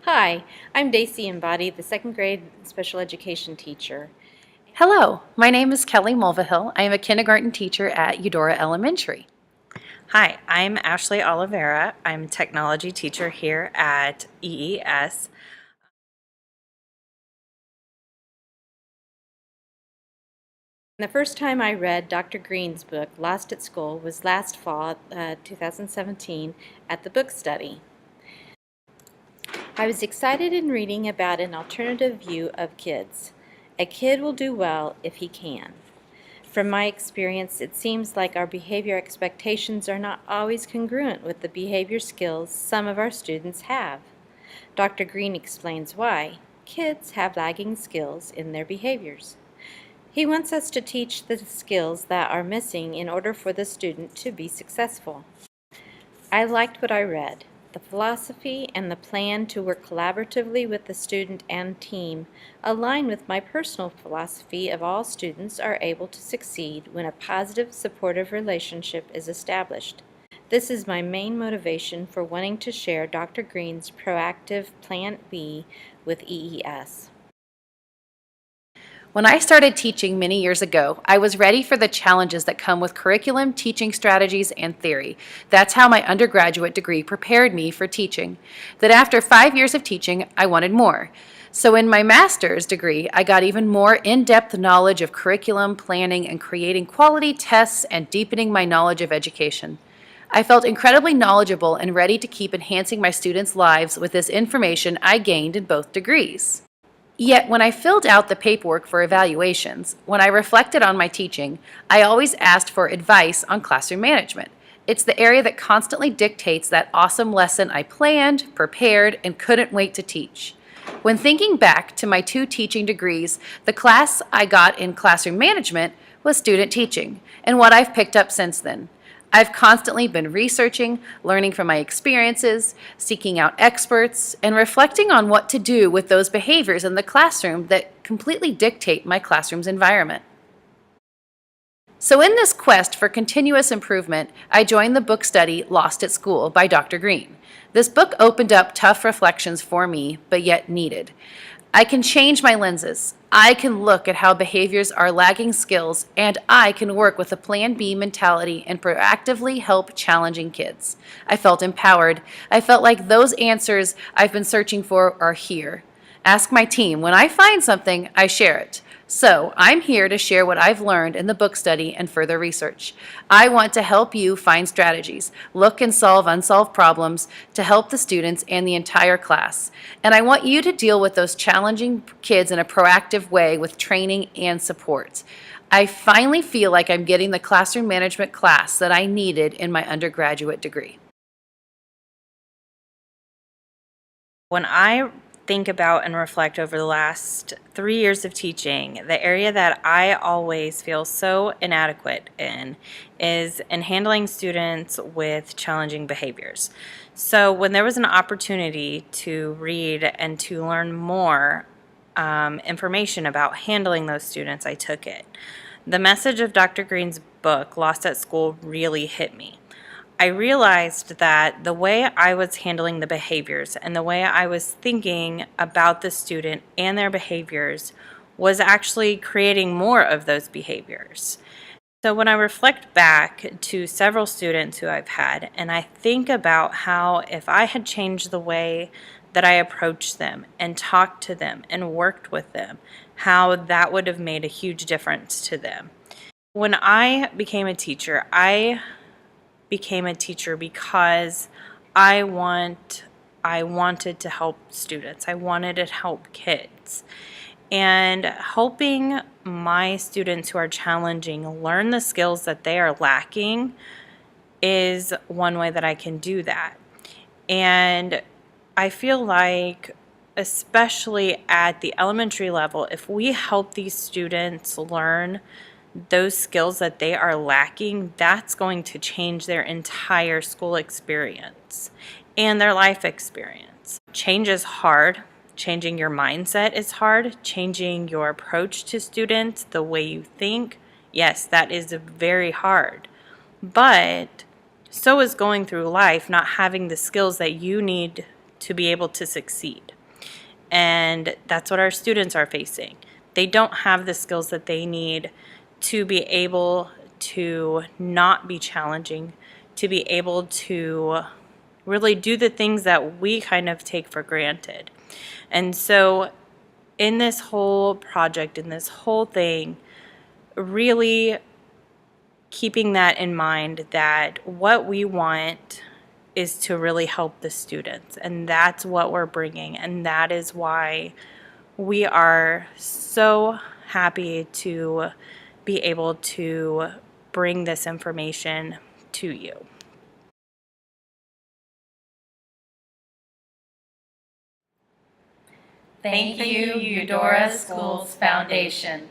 Hi, I'm Daisy Embody, the second grade special education teacher. Hello, my name is Kelly Mulvihill. I am a kindergarten teacher at Eudora Elementary. Hi, I'm Ashley Oliveira. I'm a technology teacher here at EES. The first time I read Dr. Green's book, Lost at School, was last fall, 2017, at the book study. I was excited in reading about an alternative view of kids. A kid will do well if he can. From my experience, it seems like our behavior expectations are not always congruent with the behavior skills some of our students have. Dr. Green explains why kids have lagging skills in their behaviors. He wants us to teach the skills that are missing in order for the student to be successful. I liked what I read. The philosophy and the plan to work collaboratively with the student and team align with my personal philosophy of all students are able to succeed when a positive, supportive relationship is established. This is my main motivation for wanting to share Dr. Green's proactive Plan B with EES. When I started teaching many years ago, I was ready for the challenges that come with curriculum, teaching strategies, and theory. That's how my undergraduate degree prepared me for teaching. That after 5 years of teaching, I wanted more. So in my master's degree, I got even more in-depth knowledge of curriculum, planning, and creating quality tests and deepening my knowledge of education. I felt incredibly knowledgeable and ready to keep enhancing my students' lives with this information I gained in both degrees. Yet when I filled out the paperwork for evaluations, when I reflected on my teaching, I always asked for advice on classroom management. It's the area that constantly dictates that awesome lesson I planned, prepared, and couldn't wait to teach. When thinking back to my 2 teaching degrees, the class I got in classroom management was student teaching, and what I've picked up since then. I've constantly been researching, learning from my experiences, seeking out experts, and reflecting on what to do with those behaviors in the classroom that completely dictate my classroom's environment. So in this quest for continuous improvement, I joined the book study Lost at School by Dr. Green. This book opened up tough reflections for me, but yet needed. I can change my lenses. I can look at how behaviors are lagging skills, and I can work with a Plan B mentality and proactively help challenging kids. I felt empowered. I felt like those answers I've been searching for are here. Ask my team. When I find something, I share it. So I'm here to share what I've learned in the book study and further research. I want to help you find strategies, look and solve unsolved problems to help the students and the entire class. And I want you to deal with those challenging kids in a proactive way with training and support. I finally feel like I'm getting the classroom management class that I needed in my undergraduate degree. When I think about and reflect over the last 3 years of teaching, the area that I always feel so inadequate in is in handling students with challenging behaviors. So when there was an opportunity to read and to learn more information about handling those students, I took it. The message of Dr. Green's book, Lost at School, really hit me. I realized that the way I was handling the behaviors and the way I was thinking about the student and their behaviors was actually creating more of those behaviors. So when I reflect back to several students who I've had, and I think about how if I had changed the way that I approached them and talked to them and worked with them, how that would have made a huge difference to them. When I became a teacher, I became a teacher because I wanted to help students. I wanted to help kids. And helping my students who are challenging learn the skills that they are lacking is one way that I can do that. And I feel like, especially at the elementary level, if we help these students learn those skills that they are lacking, that's going to change their entire school experience and their life experience. Change is hard. Changing your mindset is hard. Changing your approach to students, the way you think, yes, that is very hard. But so is going through life not having the skills that you need to be able to succeed. And that's what our students are facing. They don't have the skills that they need to be able to not be challenging, to be able to really do the things that we kind of take for granted. And so in this whole project, in this whole thing, really keeping that in mind, that what we want is to really help the students, and that's what we're bringing, and that is why we are so happy to be able to bring this information to you. Thank you, Eudora Schools Foundation.